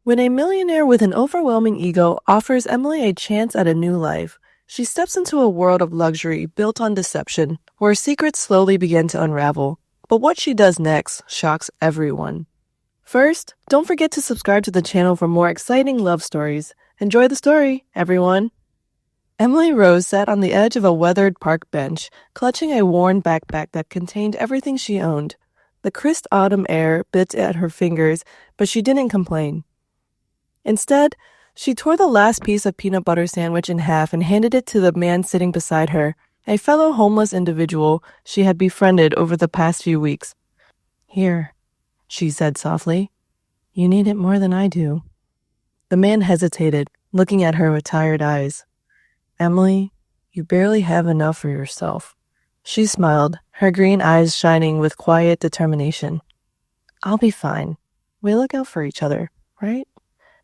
When a millionaire with an overwhelming ego offers Emily a chance at a new life, she steps into a world of luxury built on deception, where secrets slowly begin to unravel. But what she does next shocks everyone. First, don't forget to subscribe to the channel for more exciting love stories. Enjoy the story, everyone. Emily Rose sat on the edge of a weathered park bench, clutching a worn backpack that contained everything she owned. The crisp autumn air bit at her fingers, but she didn't complain. Instead, she tore the last piece of peanut butter sandwich in half and handed it to the man sitting beside her, a fellow homeless individual she had befriended over the past few weeks. "Here," she said softly. "You need it more than I do." The man hesitated, looking at her with tired eyes. "Emily, you barely have enough for yourself." She smiled, her green eyes shining with quiet determination. "I'll be fine. We look out for each other, right?"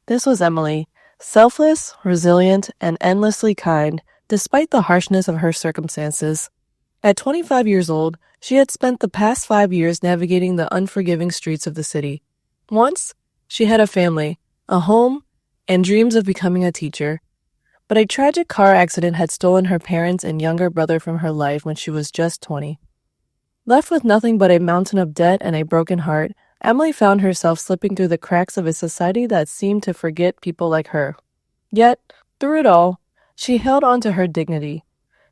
This was Emily, selfless, resilient, and endlessly kind, despite the harshness of her circumstances. At 25 years old, she had spent the past 5 years navigating the unforgiving streets of the city. Once, she had a family, a home, and dreams of becoming a teacher. But a tragic car accident had stolen her parents and younger brother from her life when she was just 20. Left with nothing but a mountain of debt and a broken heart, Emily found herself slipping through the cracks of a society that seemed to forget people like her. Yet, through it all, she held on to her dignity.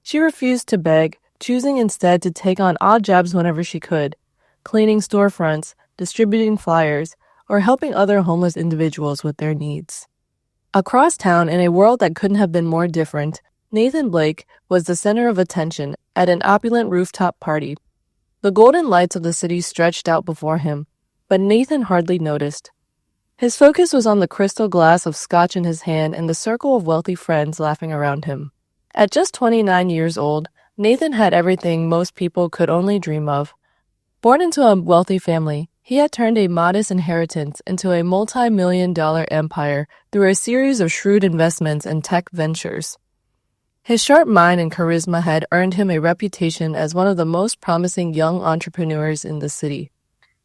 She refused to beg, choosing instead to take on odd jobs whenever she could, cleaning storefronts, distributing flyers, or helping other homeless individuals with their needs. Across town, in a world that couldn't have been more different, Nathan Blake was the center of attention at an opulent rooftop party. The golden lights of the city stretched out before him, but Nathan hardly noticed. His focus was on the crystal glass of scotch in his hand and the circle of wealthy friends laughing around him. At just 29 years old, Nathan had everything most people could only dream of. Born into a wealthy family, he had turned a modest inheritance into a multi-million-dollar empire through a series of shrewd investments and tech ventures. His sharp mind and charisma had earned him a reputation as one of the most promising young entrepreneurs in the city.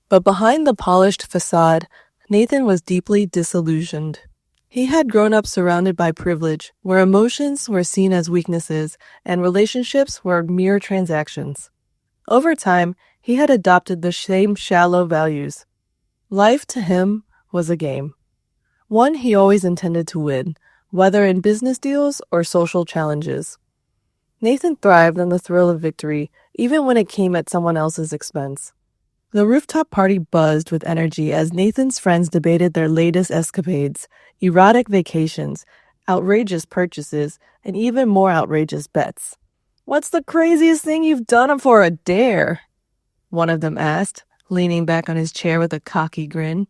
But behind the polished facade, Nathan was deeply disillusioned. He had grown up surrounded by privilege, where emotions were seen as weaknesses and relationships were mere transactions. Over time, he had adopted the same shallow values. Life to him was a game, one he always intended to win, whether in business deals or social challenges. Nathan thrived on the thrill of victory, even when it came at someone else's expense. The rooftop party buzzed with energy as Nathan's friends debated their latest escapades, erotic vacations, outrageous purchases, and even more outrageous bets. "What's the craziest thing you've done for a dare?" one of them asked, leaning back on his chair with a cocky grin.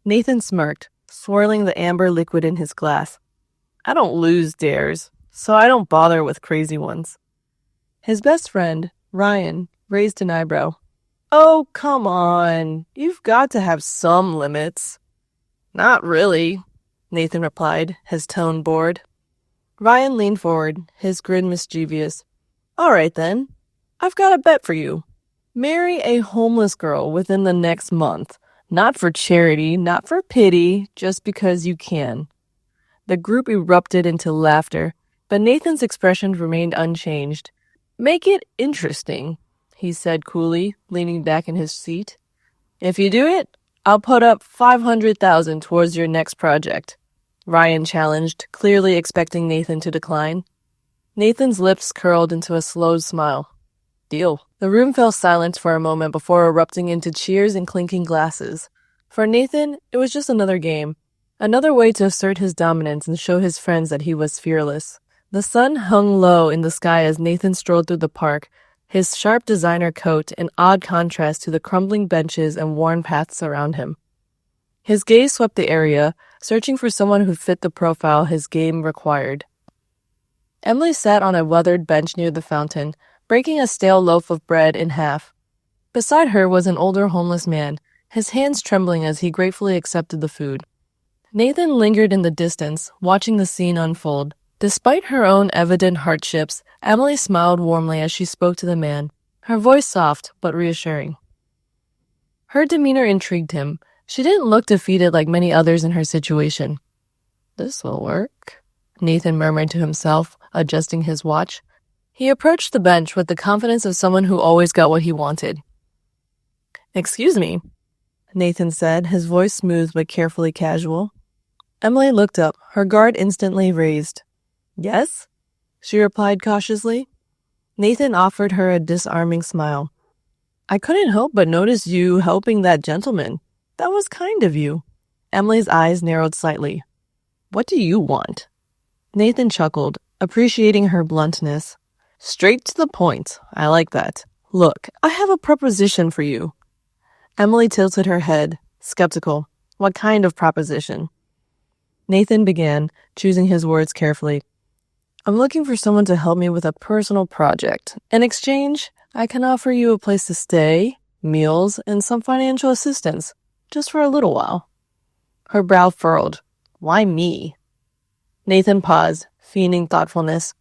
Nathan smirked, swirling the amber liquid in his glass. "I don't lose dares, so I don't bother with crazy ones." His best friend, Ryan, raised an eyebrow. "Oh, come on. You've got to have some limits." "Not really," Nathan replied, his tone bored. Ryan leaned forward, his grin mischievous. "All right, then. I've got a bet for you. Marry a homeless girl within the next month. Not for charity, not for pity, just because you can." The group erupted into laughter, but Nathan's expression remained unchanged. "Make it interesting," he said coolly, leaning back in his seat. "If you do it, I'll put up $500,000 towards your next project," Ryan challenged, clearly expecting Nathan to decline. Nathan's lips curled into a slow smile. "Deal." The room fell silent for a moment before erupting into cheers and clinking glasses. For Nathan, it was just another game, another way to assert his dominance and show his friends that he was fearless. The sun hung low in the sky as Nathan strolled through the park, his sharp designer coat in odd contrast to the crumbling benches and worn paths around him. His gaze swept the area, searching for someone who fit the profile his game required. Emily sat on a weathered bench near the fountain, breaking a stale loaf of bread in half. Beside her was an older homeless man, his hands trembling as he gratefully accepted the food. Nathan lingered in the distance, watching the scene unfold. Despite her own evident hardships, Emily smiled warmly as she spoke to the man, her voice soft but reassuring. Her demeanor intrigued him, She didn't look defeated like many others in her situation. "This will work," Nathan murmured to himself, adjusting his watch. He approached the bench with the confidence of someone who always got what he wanted. "Excuse me," Nathan said, his voice smooth but carefully casual. Emily looked up, her guard instantly raised. "Yes?" she replied cautiously. Nathan offered her a disarming smile. "I couldn't help but notice you helping that gentleman. That was kind of you." Emily's eyes narrowed slightly. "What do you want?" Nathan chuckled, appreciating her bluntness. "Straight to the point. I like that. Look, I have a proposition for you." Emily tilted her head, skeptical. What kind of proposition? Nathan began, choosing his words carefully. "I'm looking for someone to help me with a personal project. In exchange, I can offer you a place to stay, meals, and some financial assistance, just for a little while." Her brow furrowed. "Why me?" Nathan paused, feigning thoughtfulness.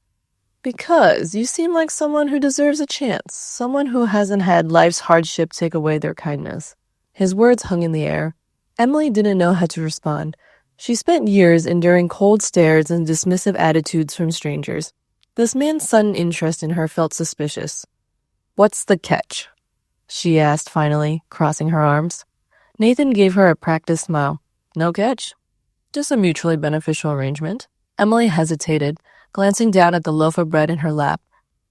"Because you seem like someone who deserves a chance, someone who hasn't had life's hardship take away their kindness." His words hung in the air. Emily didn't know how to respond. She spent years enduring cold stares and dismissive attitudes from strangers. This man's sudden interest in her felt suspicious. "What's the catch?" she asked finally, crossing her arms. Nathan gave her a practiced smile. "No catch. Just a mutually beneficial arrangement." Emily hesitated, glancing down at the loaf of bread in her lap.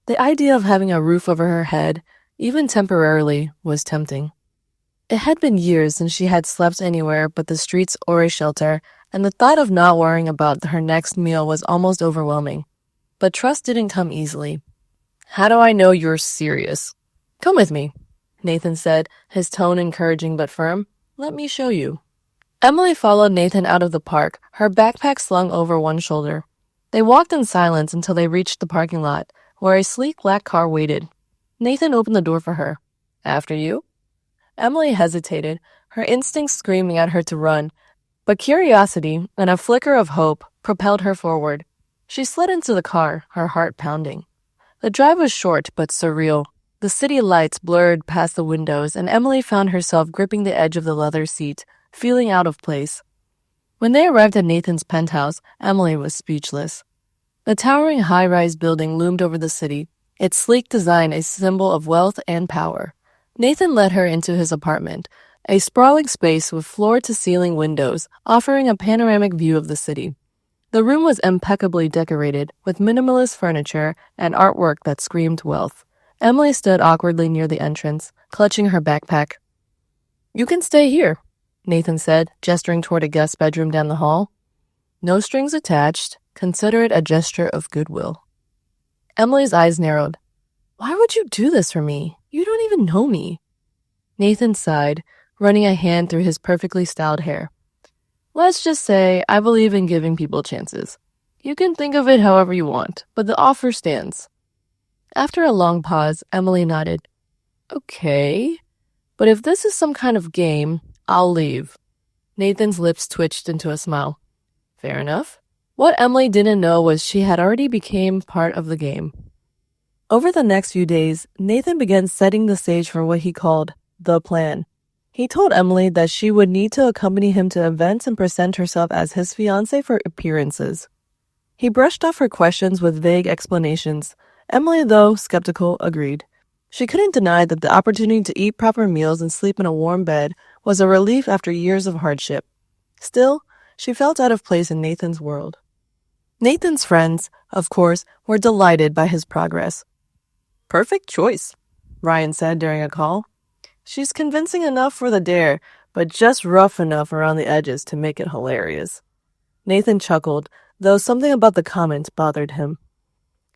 The idea of having a roof over her head, even temporarily, was tempting. It had been years since she had slept anywhere but the streets or a shelter, and the thought of not worrying about her next meal was almost overwhelming. But trust didn't come easily. "How do I know you're serious?" "Come with me," Nathan said, his tone encouraging but firm. "Let me show you." Emily followed Nathan out of the park, her backpack slung over one shoulder. They walked in silence until they reached the parking lot, where a sleek black car waited. Nathan opened the door for her. "After you?" Emily hesitated, her instincts screaming at her to run, but curiosity and a flicker of hope propelled her forward. She slid into the car, her heart pounding. The drive was short but surreal. The city lights blurred past the windows, and Emily found herself gripping the edge of the leather seat, feeling out of place. When they arrived at Nathan's penthouse, Emily was speechless. The towering high-rise building loomed over the city, its sleek design a symbol of wealth and power. Nathan led her into his apartment, a sprawling space with floor-to-ceiling windows, offering a panoramic view of the city. The room was impeccably decorated, with minimalist furniture and artwork that screamed wealth. Emily stood awkwardly near the entrance, clutching her backpack. "You can stay here," Nathan said, gesturing toward a guest bedroom down the hall. "No strings attached. Consider it a gesture of goodwill." Emily's eyes narrowed. "Why would you do this for me? You don't even know me." Nathan sighed, running a hand through his perfectly styled hair. "Let's just say I believe in giving people chances. You can think of it however you want, but the offer stands." After a long pause, Emily nodded. "Okay, but if this is some kind of game, I'll leave." Nathan's lips twitched into a smile. "Fair enough." What Emily didn't know was she had already become part of the game. Over the next few days, Nathan began setting the stage for what he called the plan. He told Emily that she would need to accompany him to events and present herself as his fiancée for appearances. He brushed off her questions with vague explanations. Emily, though skeptical, agreed. She couldn't deny that the opportunity to eat proper meals and sleep in a warm bed was a relief after years of hardship. Still, she felt out of place in Nathan's world. Nathan's friends, of course, were delighted by his progress. "Perfect choice," Ryan said during a call. "She's convincing enough for the dare, but just rough enough around the edges to make it hilarious." Nathan chuckled, though something about the comment bothered him.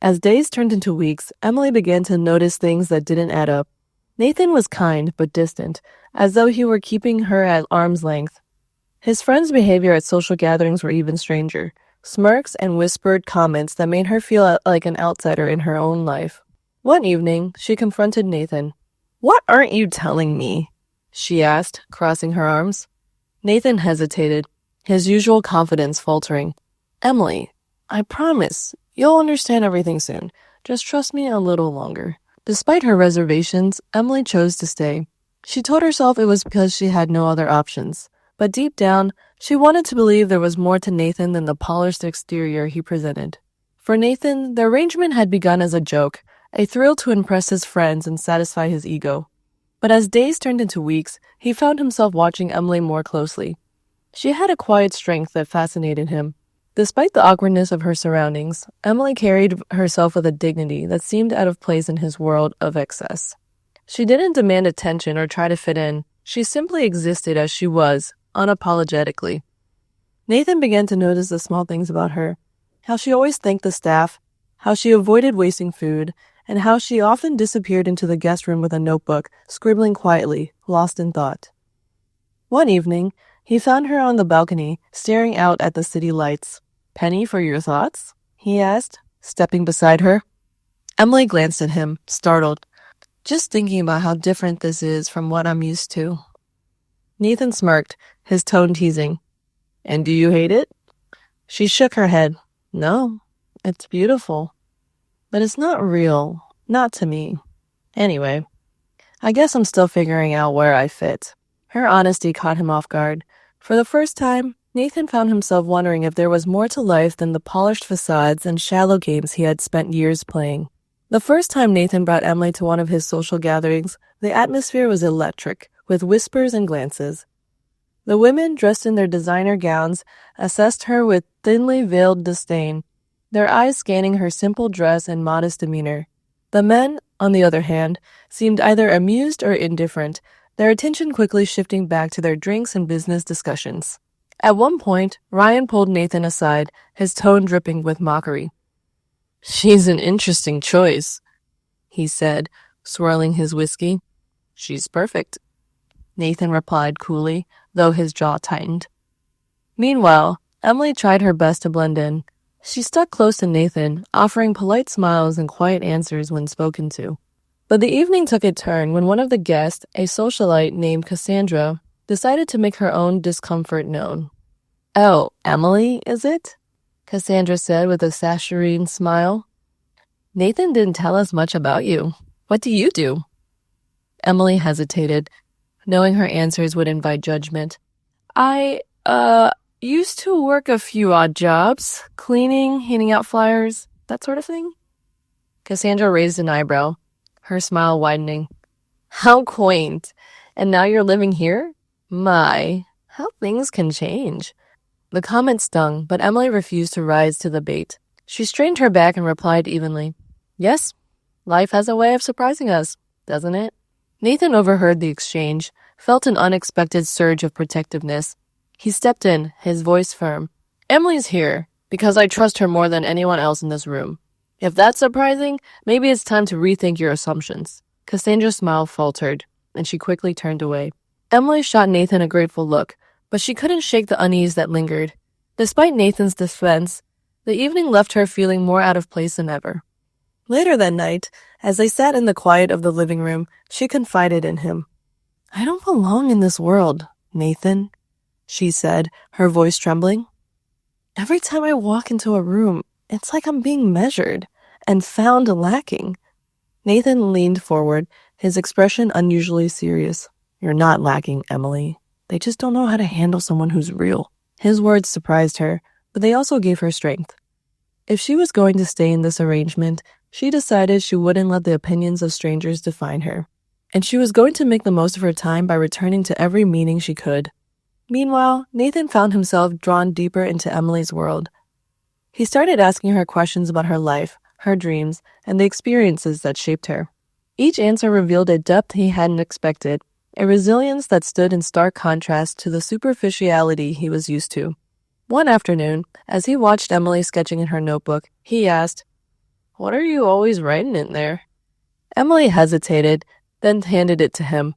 As days turned into weeks, Emily began to notice things that didn't add up. Nathan was kind but distant, as though he were keeping her at arm's length. His friends' behavior at social gatherings were even stranger. Smirks and whispered comments that made her feel like an outsider in her own life. One evening, she confronted Nathan. "What aren't you telling me?" she asked, crossing her arms. Nathan hesitated, his usual confidence faltering. "Emily, I promise, you'll understand everything soon. Just trust me a little longer." Despite her reservations, Emily chose to stay. She told herself it was because she had no other options. But deep down, she wanted to believe there was more to Nathan than the polished exterior he presented. For Nathan, the arrangement had begun as a joke, a thrill to impress his friends and satisfy his ego. But as days turned into weeks, he found himself watching Emily more closely. She had a quiet strength that fascinated him. Despite the awkwardness of her surroundings, Emily carried herself with a dignity that seemed out of place in his world of excess. She didn't demand attention or try to fit in. She simply existed as she was, unapologetically. Nathan began to notice the small things about her, how she always thanked the staff, how she avoided wasting food, and how she often disappeared into the guest room with a notebook, scribbling quietly, lost in thought. One evening, he found her on the balcony, staring out at the city lights. "Penny for your thoughts?" he asked, stepping beside her. Emily glanced at him, startled. "Just thinking about how different this is from what I'm used to." Nathan smirked, his tone teasing. "And do you hate it?" She shook her head. "No, it's beautiful. But it's not real. Not to me. Anyway, I guess I'm still figuring out where I fit." Her honesty caught him off guard. For the first time, Nathan found himself wondering if there was more to life than the polished facades and shallow games he had spent years playing. The first time Nathan brought Emily to one of his social gatherings, the atmosphere was electric, with whispers and glances. The women, dressed in their designer gowns, assessed her with thinly veiled disdain, their eyes scanning her simple dress and modest demeanor. The men, on the other hand, seemed either amused or indifferent, their attention quickly shifting back to their drinks and business discussions. At one point, Ryan pulled Nathan aside, his tone dripping with mockery. "She's an interesting choice," he said, swirling his whiskey. "She's perfect," Nathan replied coolly, though his jaw tightened. Meanwhile, Emily tried her best to blend in. She stuck close to Nathan, offering polite smiles and quiet answers when spoken to. But the evening took a turn when one of the guests, a socialite named Cassandra, decided to make her own discomfort known. "Oh, Emily, is it?" Cassandra said with a saccharine smile. "Nathan didn't tell us much about you. What do you do?" Emily hesitated, knowing her answers would invite judgment. I used to work a few odd jobs, cleaning, handing out flyers, that sort of thing." Cassandra raised an eyebrow, her smile widening. "How quaint. And now you're living here? My, how things can change." The comment stung, but Emily refused to rise to the bait. She strained her back and replied evenly, "Yes, life has a way of surprising us, doesn't it?" Nathan overheard the exchange, felt an unexpected surge of protectiveness. He stepped in, his voice firm. "Emily's here, because I trust her more than anyone else in this room. If that's surprising, maybe it's time to rethink your assumptions." Cassandra's smile faltered, and she quickly turned away. Emily shot Nathan a grateful look, but she couldn't shake the unease that lingered. Despite Nathan's defense, the evening left her feeling more out of place than ever. Later that night, as they sat in the quiet of the living room, she confided in him. "I don't belong in this world, Nathan," she said, her voice trembling. "Every time I walk into a room, it's like I'm being measured and found lacking." Nathan leaned forward, his expression unusually serious. "You're not lacking, Emily. They just don't know how to handle someone who's real." His words surprised her, but they also gave her strength. If she was going to stay in this arrangement, she decided she wouldn't let the opinions of strangers define her, and she was going to make the most of her time by returning to every meeting she could. Meanwhile, Nathan found himself drawn deeper into Emily's world. He started asking her questions about her life, her dreams, and the experiences that shaped her. Each answer revealed a depth he hadn't expected, a resilience that stood in stark contrast to the superficiality he was used to. One afternoon, as he watched Emily sketching in her notebook, he asked, "What are you always writing in there?" Emily hesitated, then handed it to him.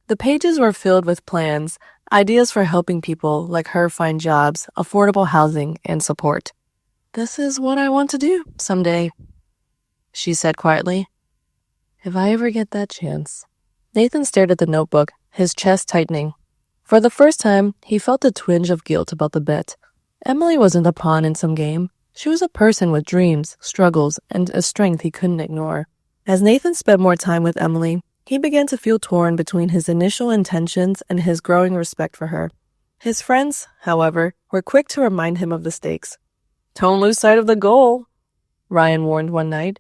The pages were filled with plans, ideas for helping people like her find jobs, affordable housing, and support. "This is what I want to do someday," she said quietly. "If I ever get that chance." Nathan stared at the notebook, his chest tightening. For the first time, he felt a twinge of guilt about the bet. Emily wasn't a pawn in some game. She was a person with dreams, struggles, and a strength he couldn't ignore. As Nathan spent more time with Emily, he began to feel torn between his initial intentions and his growing respect for her. His friends, however, were quick to remind him of the stakes. "Don't lose sight of the goal," Ryan warned one night.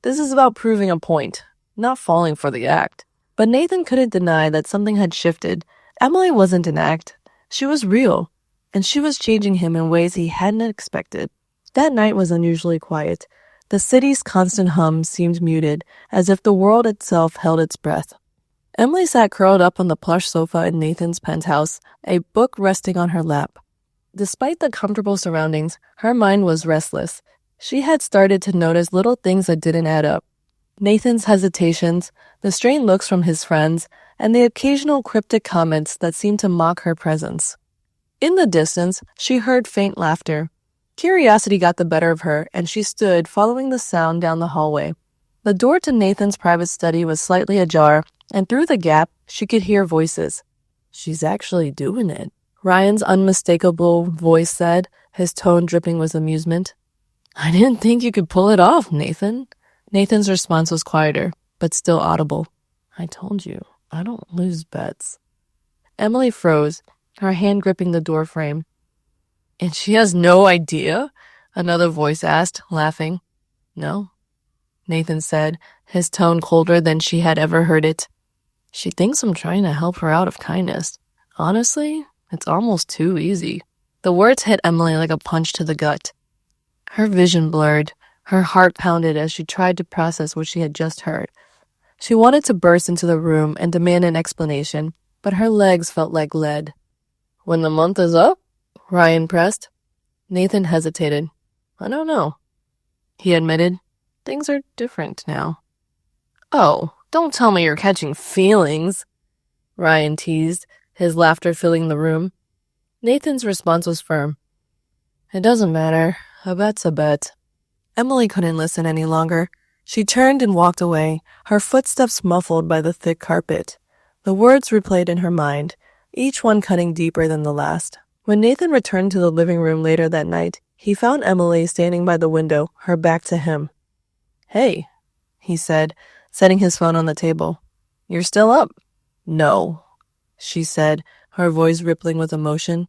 "This is about proving a point, not falling for the act." But Nathan couldn't deny that something had shifted. Emily wasn't an act. She was real, and she was changing him in ways he hadn't expected. That night was unusually quiet. The city's constant hum seemed muted, as if the world itself held its breath. Emily sat curled up on the plush sofa in Nathan's penthouse, a book resting on her lap. Despite the comfortable surroundings, her mind was restless. She had started to notice little things that didn't add up. Nathan's hesitations, the strained looks from his friends, and the occasional cryptic comments that seemed to mock her presence. In the distance, she heard faint laughter. Curiosity got the better of her, and she stood following the sound down the hallway. The door to Nathan's private study was slightly ajar, and through the gap, she could hear voices. "She's actually doing it," Ryan's unmistakable voice said, his tone dripping with amusement. "I didn't think you could pull it off, Nathan." Nathan's response was quieter, but still audible. "I told you, I don't lose bets." Emily froze, her hand gripping the door frame. "And she has no idea?" another voice asked, laughing. "No," Nathan said, his tone colder than she had ever heard it. "She thinks I'm trying to help her out of kindness. Honestly, it's almost too easy." The words hit Emily like a punch to the gut. Her vision blurred. Her heart pounded as she tried to process what she had just heard. She wanted to burst into the room and demand an explanation, but her legs felt like lead. "When the month is up?" Ryan pressed. Nathan hesitated. "I don't know," he admitted. "Things are different now." "Oh, don't tell me you're catching feelings," Ryan teased, his laughter filling the room. Nathan's response was firm. "It doesn't matter. A bet's a bet." Emily couldn't listen any longer. She turned and walked away, her footsteps muffled by the thick carpet. The words replayed in her mind, each one cutting deeper than the last. When Nathan returned to the living room later that night, he found Emily standing by the window, her back to him. "Hey," he said, setting his phone on the table. "You're still up?" "No," she said, her voice rippling with emotion.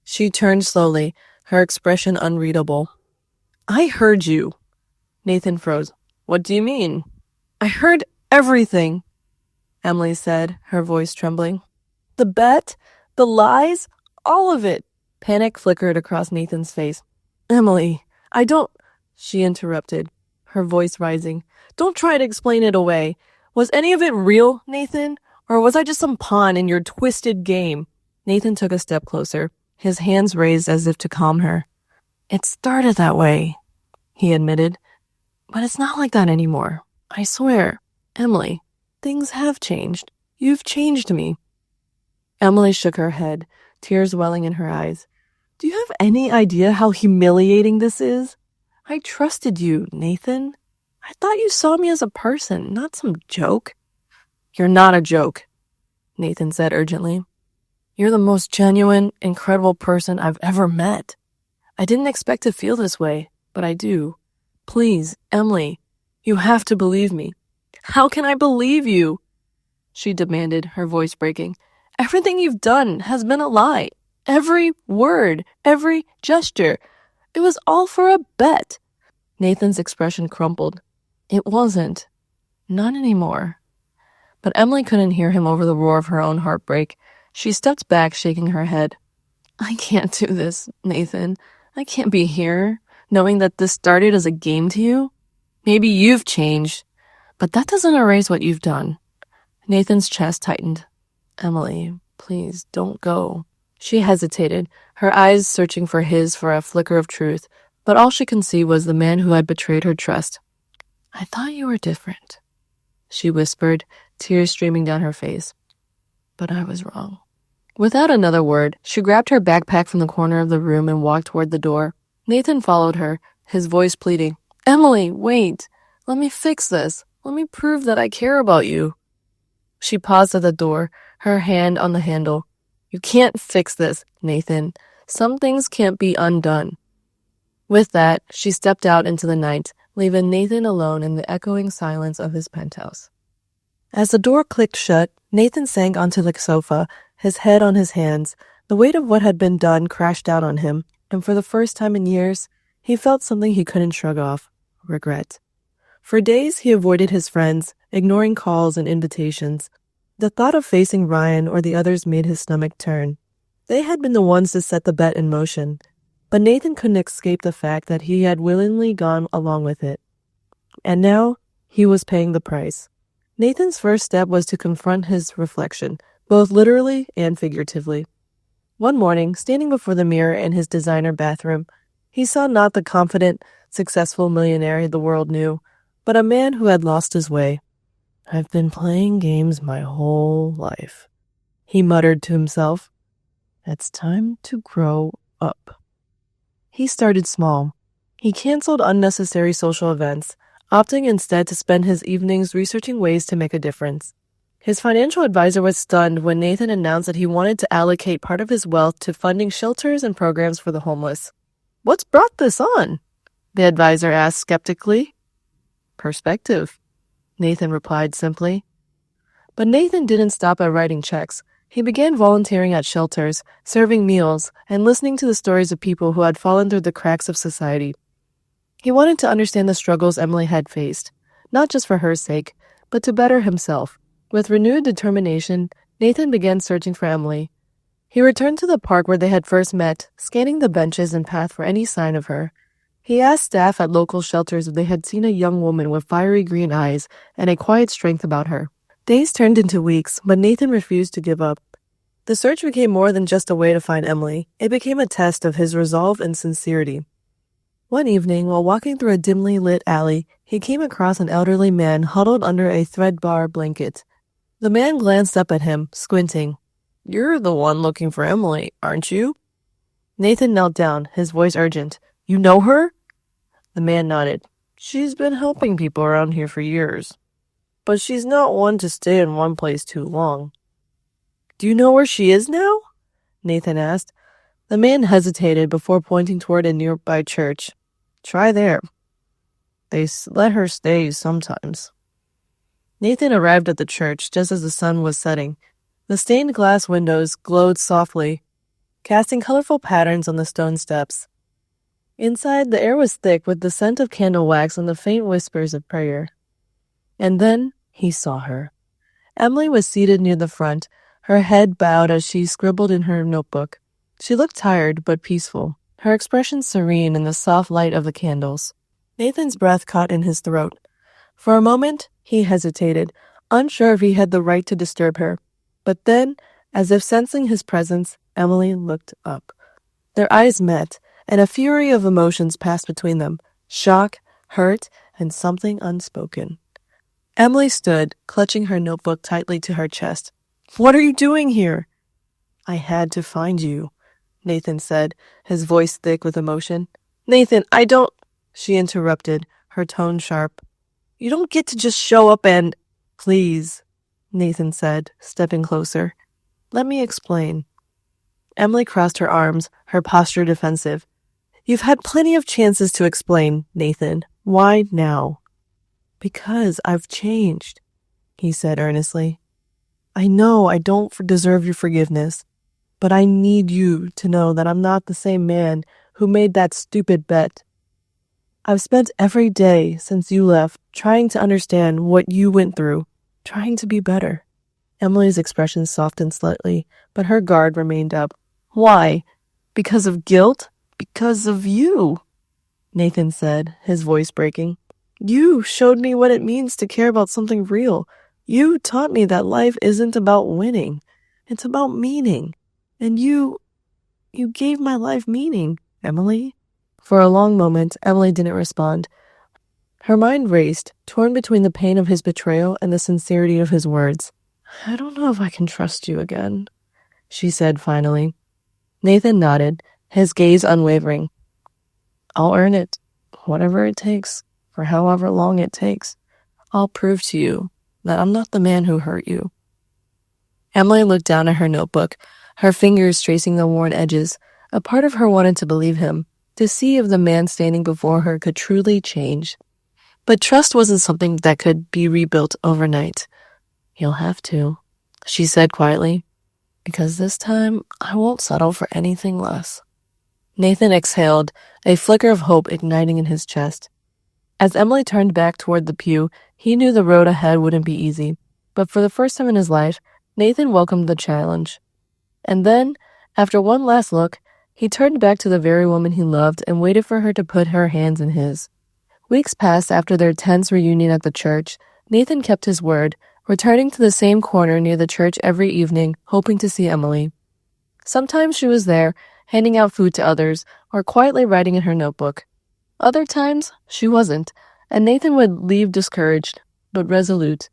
She turned slowly, her expression unreadable. "I heard you." Nathan froze. "What do you mean?" "I heard everything," Emily said, her voice trembling. "The bet, the lies, all of it." Panic flickered across Nathan's face. "Emily, I don't—" She interrupted, her voice rising. "Don't try to explain it away. Was any of it real, Nathan? Or was I just some pawn in your twisted game?" Nathan took a step closer, his hands raised as if to calm her. "It started that way," he admitted. "But it's not like that anymore. I swear. Emily, things have changed. You've changed me." Emily shook her head, tears welling in her eyes. "Do you have any idea how humiliating this is? I trusted you, Nathan. I thought you saw me as a person, not some joke." "You're not a joke," Nathan said urgently. "You're the most genuine, incredible person I've ever met. I didn't expect to feel this way, but I do. Please, Emily, you have to believe me." "How can I believe you?" she demanded, her voice breaking. "Everything you've done has been a lie. Every word, every gesture. It was all for a bet." Nathan's expression crumpled. "It wasn't. Not anymore." But Emily couldn't hear him over the roar of her own heartbreak. She stepped back, shaking her head. "I can't do this, Nathan. I can't be here, knowing that this started as a game to you. Maybe you've changed, but that doesn't erase what you've done." Nathan's chest tightened. "Emily, please don't go." She hesitated, her eyes searching for his for a flicker of truth, but all she could see was the man who had betrayed her trust. "I thought you were different," she whispered, tears streaming down her face. "But I was wrong." Without another word, she grabbed her backpack from the corner of the room and walked toward the door. Nathan followed her, his voice pleading. "Emily, wait. Let me fix this. Let me prove that I care about you." She paused at the door, her hand on the handle. "You can't fix this, Nathan. Some things can't be undone." With that, she stepped out into the night, leaving Nathan alone in the echoing silence of his penthouse. As the door clicked shut, Nathan sank onto the sofa, his head on his hands, The weight of what had been done crashed down on him, and for the first time in years, he felt something he couldn't shrug off: regret. For days, he avoided his friends, ignoring calls and invitations. The thought of facing Ryan or the others made his stomach turn. They had been the ones to set the bet in motion, but Nathan couldn't escape the fact that he had willingly gone along with it. And now, he was paying the price. Nathan's first step was to confront his reflection, both literally and figuratively. One morning, standing before the mirror in his designer bathroom, he saw not the confident, successful millionaire the world knew, but a man who had lost his way. "I've been playing games my whole life," he muttered to himself. "It's time to grow up." He started small. He canceled unnecessary social events, opting instead to spend his evenings researching ways to make a difference. His financial advisor was stunned when Nathan announced that he wanted to allocate part of his wealth to funding shelters and programs for the homeless. "What's brought this on?" the advisor asked skeptically. "Perspective," Nathan replied simply. But Nathan didn't stop at writing checks. He began volunteering at shelters, serving meals, and listening to the stories of people who had fallen through the cracks of society. He wanted to understand the struggles Emily had faced, not just for her sake, but to better himself. With renewed determination, Nathan began searching for Emily. He returned to the park where they had first met, scanning the benches and path for any sign of her. He asked staff at local shelters if they had seen a young woman with fiery green eyes and a quiet strength about her. Days turned into weeks, but Nathan refused to give up. The search became more than just a way to find Emily. It became a test of his resolve and sincerity. One evening, while walking through a dimly lit alley, he came across an elderly man huddled under a threadbare blanket. The man glanced up at him, squinting. "You're the one looking for Emily, aren't you?" Nathan knelt down, his voice urgent. "You know her?" The man nodded. "She's been helping people around here for years. But she's not one to stay in one place too long." "Do you know where she is now?" Nathan asked. The man hesitated before pointing toward a nearby church. "Try there. They let her stay sometimes." Nathan arrived at the church just as the sun was setting. The stained glass windows glowed softly, casting colorful patterns on the stone steps. Inside, the air was thick with the scent of candle wax and the faint whispers of prayer. And then he saw her. Emily was seated near the front, her head bowed as she scribbled in her notebook. She looked tired but peaceful, her expression serene in the soft light of the candles. Nathan's breath caught in his throat. For a moment, he hesitated, unsure if he had the right to disturb her. But then, as if sensing his presence, Emily looked up. Their eyes met, and a fury of emotions passed between them: shock, hurt, and something unspoken. Emily stood, clutching her notebook tightly to her chest. "What are you doing here?" "I had to find you," Nathan said, his voice thick with emotion. "Nathan, I don't—" She interrupted, her tone sharp. "You don't get to just show up and—" "Please," Nathan said, stepping closer. "Let me explain." Emily crossed her arms, her posture defensive. "You've had plenty of chances to explain, Nathan. Why now?" "Because I've changed," he said earnestly. "I know I don't deserve your forgiveness, but I need you to know that I'm not the same man who made that stupid bet. I've spent every day since you left trying to understand what you went through, trying to be better." Emily's expression softened slightly, but her guard remained up. "Why? Because of guilt? Because of you," Nathan said, his voice breaking. "You showed me what it means to care about something real. You taught me that life isn't about winning. It's about meaning. And you gave my life meaning, Emily." For a long moment, Emily didn't respond. Her mind raced, torn between the pain of his betrayal and the sincerity of his words. "I don't know if I can trust you again," she said finally. Nathan nodded, his gaze unwavering. "I'll earn it, whatever it takes, for however long it takes. I'll prove to you that I'm not the man who hurt you." Emily looked down at her notebook, her fingers tracing the worn edges. A part of her wanted to believe him, to see if the man standing before her could truly change. But trust wasn't something that could be rebuilt overnight. "You'll have to," she said quietly. because this time I won't settle for anything less. Nathan exhaled, a flicker of hope igniting in his chest. As Emily turned back toward the pew, he knew the road ahead wouldn't be easy, but for the first time in his life, Nathan welcomed the challenge. And then, after one last look, he turned back to the very woman he loved and waited for her to put her hands in his. Weeks passed after their tense reunion at the church. Nathan kept his word, returning to the same corner near the church every evening, hoping to see Emily. Sometimes she was there, handing out food to others, or quietly writing in her notebook. Other times, she wasn't, and Nathan would leave discouraged, but resolute.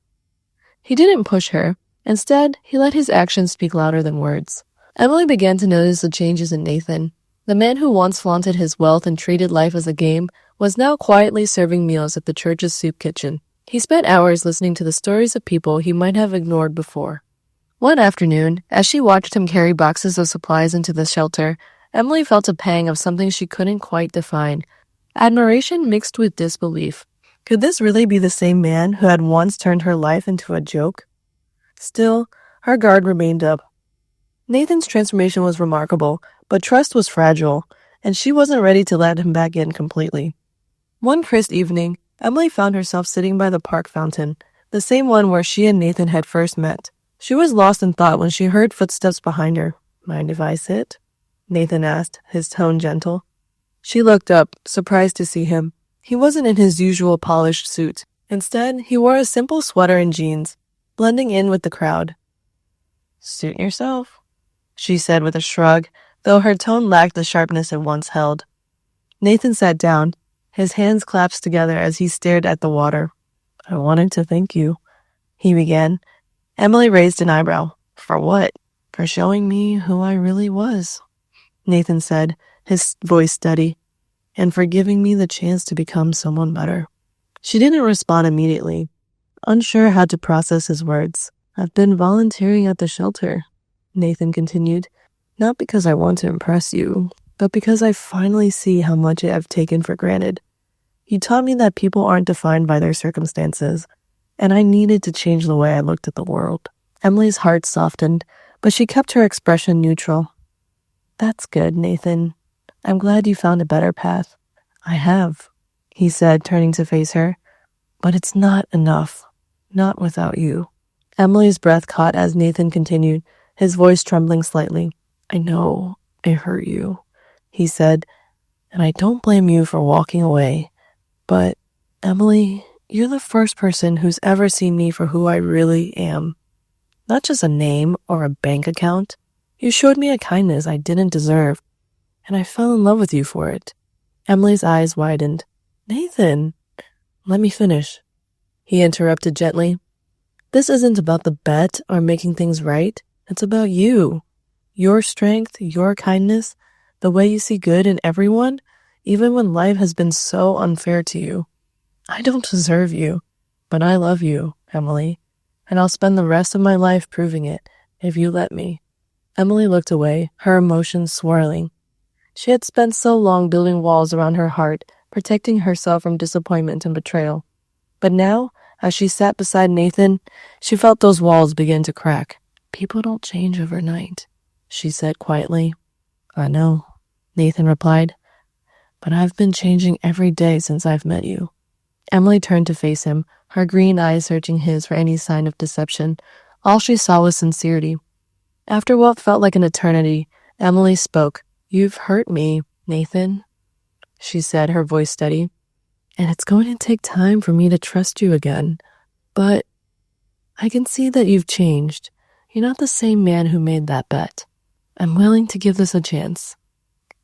He didn't push her. Instead, he let his actions speak louder than words. Emily began to notice the changes in Nathan. The man who once flaunted his wealth and treated life as a game was now quietly serving meals at the church's soup kitchen. He spent hours listening to the stories of people he might have ignored before. One afternoon, as she watched him carry boxes of supplies into the shelter, Emily felt a pang of something she couldn't quite define. Admiration mixed with disbelief. Could this really be the same man who had once turned her life into a joke? Still, her guard remained up. Nathan's transformation was remarkable, but trust was fragile, and she wasn't ready to let him back in completely. One crisp evening, Emily found herself sitting by the park fountain, the same one where she and Nathan had first met. She was lost in thought when she heard footsteps behind her. "Mind if I sit?" Nathan asked, his tone gentle. She looked up, surprised to see him. He wasn't in his usual polished suit. Instead, he wore a simple sweater and jeans, blending in with the crowd. "Suit yourself," she said with a shrug, though her tone lacked the sharpness it once held. Nathan sat down, his hands clasped together as he stared at the water. "I wanted to thank you," he began. Emily raised an eyebrow. "For what?" "For showing me who I really was," Nathan said, his voice steady, "and for giving me the chance to become someone better." She didn't respond immediately, unsure how to process his words. "I've been volunteering at the shelter," Nathan continued, "not because I want to impress you, but because I finally see how much I've taken for granted. You taught me that people aren't defined by their circumstances, and I needed to change the way I looked at the world." Emily's heart softened, but she kept her expression neutral. "That's good, Nathan. I'm glad you found a better path." "I have," he said, turning to face her. "But it's not enough. Not without you." Emily's breath caught as Nathan continued, his voice trembling slightly. "I know I hurt you," he said, "and I don't blame you for walking away. But, Emily, you're the first person who's ever seen me for who I really am. Not just a name or a bank account. You showed me a kindness I didn't deserve, and I fell in love with you for it." Emily's eyes widened. "Nathan, let me finish," he interrupted gently. "This isn't about the bet or making things right. It's about you. Your strength, your kindness, the way you see good in everyone, even when life has been so unfair to you. I don't deserve you, but I love you, Emily, and I'll spend the rest of my life proving it, if you let me." Emily looked away, her emotions swirling. She had spent so long building walls around her heart, protecting herself from disappointment and betrayal. But now, as she sat beside Nathan, she felt those walls begin to crack. "People don't change overnight," she said quietly. "I know," Nathan replied, "but I've been changing every day since I've met you." Emily turned to face him, her green eyes searching his for any sign of deception. All she saw was sincerity. After what felt like an eternity, Emily spoke. "You've hurt me, Nathan," she said, her voice steady, "and it's going to take time for me to trust you again. But I can see that you've changed. You're not the same man who made that bet. I'm willing to give this a chance,"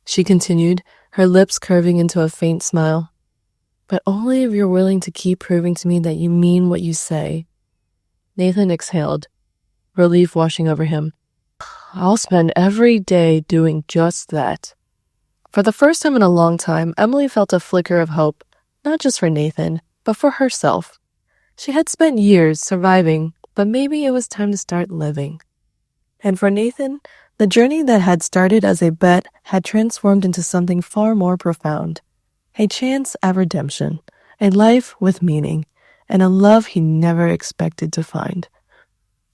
she continued, her lips curving into a faint smile. "But only if you're willing to keep proving to me that you mean what you say." Nathan exhaled, relief washing over him. "I'll spend every day doing just that." For the first time in a long time, Emily felt a flicker of hope, not just for Nathan, but for herself. She had spent years surviving, but maybe it was time to start living. And for Nathan, the journey that had started as a bet had transformed into something far more profound. A chance at redemption, a life with meaning, and a love he never expected to find.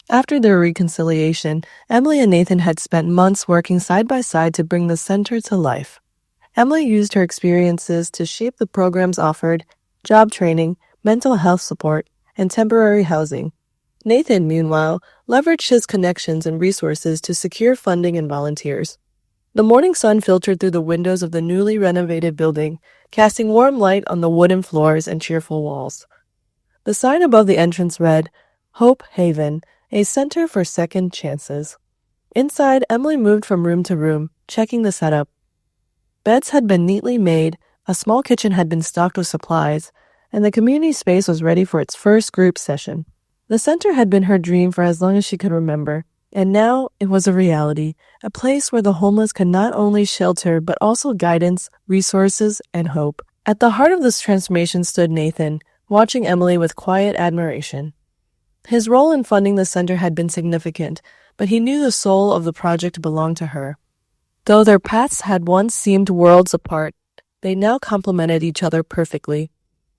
After their reconciliation, Emily and Nathan had spent months working side by side to bring the center to life. Emily used her experiences to shape the programs offered: job training, mental health support, and temporary housing. Nathan, meanwhile, leveraged his connections and resources to secure funding and volunteers. The morning sun filtered through the windows of the newly renovated building, casting warm light on the wooden floors and cheerful walls. The sign above the entrance read, "Hope Haven, a center for second chances." Inside, Emily moved from room to room, checking the setup. Beds had been neatly made, a small kitchen had been stocked with supplies, and the community space was ready for its first group session. The center had been her dream for as long as she could remember, and now it was a reality, a place where the homeless could not only shelter but also guidance, resources, and hope. At the heart of this transformation stood Nathan, watching Emily with quiet admiration. His role in funding the center had been significant, but he knew the soul of the project belonged to her. Though their paths had once seemed worlds apart, they now complemented each other perfectly.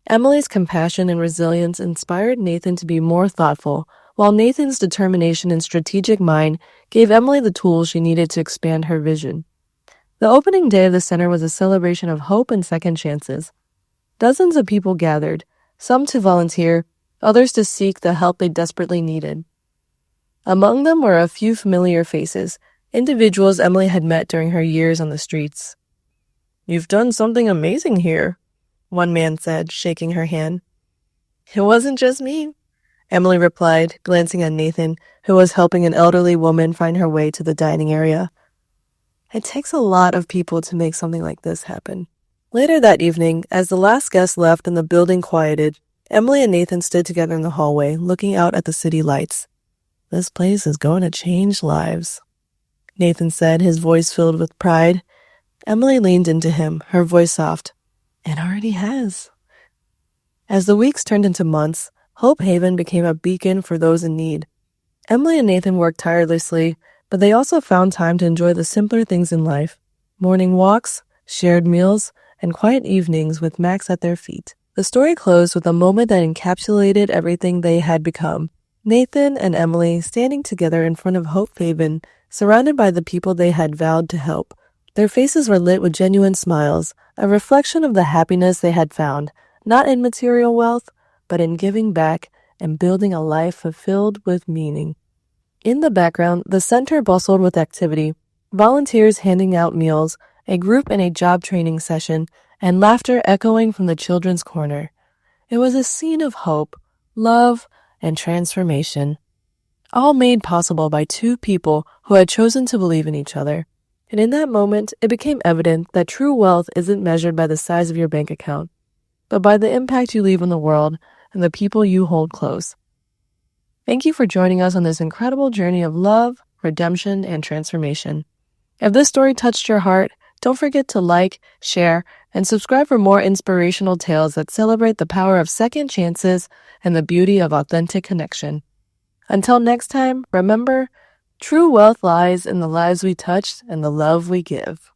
Emily's compassion and resilience inspired Nathan to be more thoughtful, while Nathan's determination and strategic mind gave Emily the tools she needed to expand her vision. The opening day of the center was a celebration of hope and second chances. Dozens of people gathered, some to volunteer, others to seek the help they desperately needed. Among them were a few familiar faces, individuals Emily had met during her years on the streets. "You've done something amazing here," one man said, shaking her hand. "It wasn't just me," Emily replied, glancing at Nathan, who was helping an elderly woman find her way to the dining area. "It takes a lot of people to make something like this happen." Later that evening, as the last guest left and the building quieted, Emily and Nathan stood together in the hallway, looking out at the city lights. "This place is going to change lives," Nathan said, his voice filled with pride. Emily leaned into him, her voice soft. "It already has." As the weeks turned into months, Hope Haven became a beacon for those in need. Emily and Nathan worked tirelessly, but they also found time to enjoy the simpler things in life: morning walks, shared meals, and quiet evenings with Max at their feet. The story closed with a moment that encapsulated everything they had become. Nathan and Emily standing together in front of Hope Haven, surrounded by the people they had vowed to help. Their faces were lit with genuine smiles, a reflection of the happiness they had found, not in material wealth, but in giving back and building a life fulfilled with meaning. In the background, the center bustled with activity, volunteers handing out meals, a group in a job training session, and laughter echoing from the children's corner. It was a scene of hope, love, and transformation, all made possible by two people who had chosen to believe in each other. And in that moment, it became evident that true wealth isn't measured by the size of your bank account, but by the impact you leave on the world and the people you hold close. Thank you for joining us on this incredible journey of love, redemption, and transformation. If this story touched your heart, don't forget to like, share, and subscribe for more inspirational tales that celebrate the power of second chances and the beauty of authentic connection. Until next time, remember, true wealth lies in the lives we touch and the love we give.